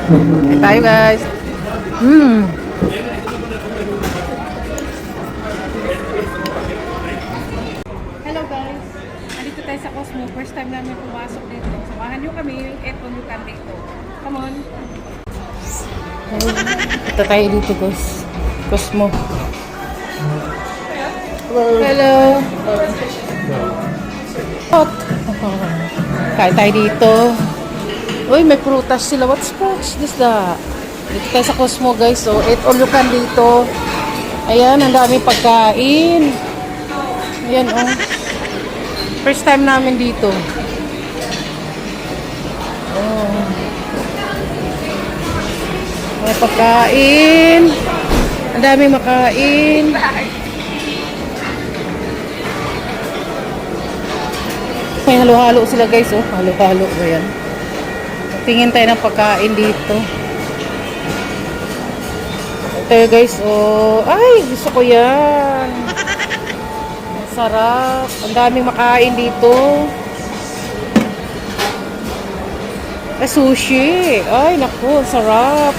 Kain tayo guys. Hmm. Hello guys! Nandito tayo sa Cosmo. First time namin pumasok dito. Samahan nyo kami. Eto nyo kami dito. Come on! Ito tayo dito guys. Cosmo. Hello. Hot. Kain tayo dito. Uy, may prutas sila. What's this da? Dito tayo sa Cosmo guys. So, eat all you can dito. Ayan, ang daming pagkain. Ayan, oh. First time namin dito. Oh. May pagkain. Ang daming makain. May halo-halo sila guys, oh. Halo-halo ba yan? Tingin tayo ng pagkain dito. Ito guys, oh. Ay, gusto ko yan. Sarap. Ang daming makain dito. Ay, sushi. Ay, naku, sarap.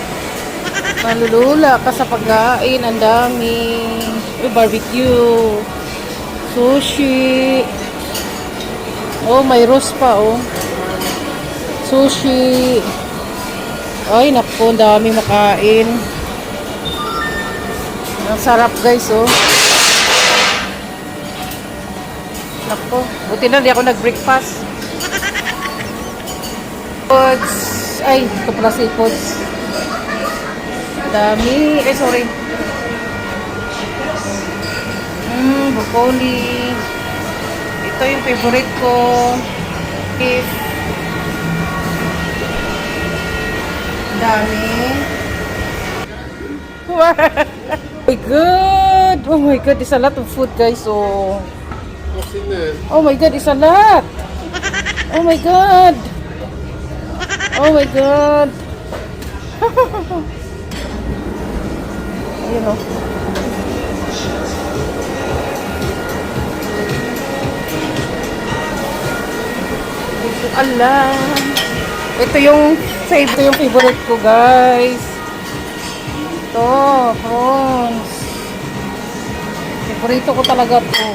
Malulula ka sa pagkain. Ang dami. Ay, barbecue. Sushi. Oh, may roast pa, oh. Sushi. Ay, naku, ang dami makain. Ang sarap, guys, oh. Nako, buti na di ako nag-breakfast. Foods. Ay, ito pala seafoods. Dami. Eh, sorry. Broccoli. Ito yung favorite ko. Beef. Dami. Oh my God. Oh my God, it's a lot of food, guys. So, What's in there? oh my God, it's a lot. Oh my God. Oh my God. Ayun, oh. Allah. Ito yung favorite ko, guys. Ito, prawns. Favorito ko talaga to.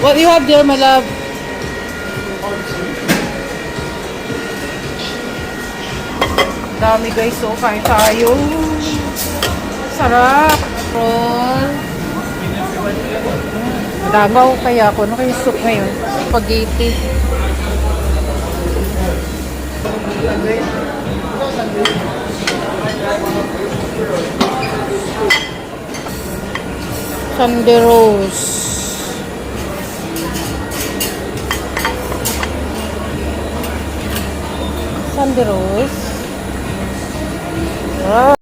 What do you have there, my love? Dami guys, so kain tayo. Sarap. Roll. Damaw kaya ako. Ano kayo soup ngayon? Spaghetti. Sunday rose. Sunday rose.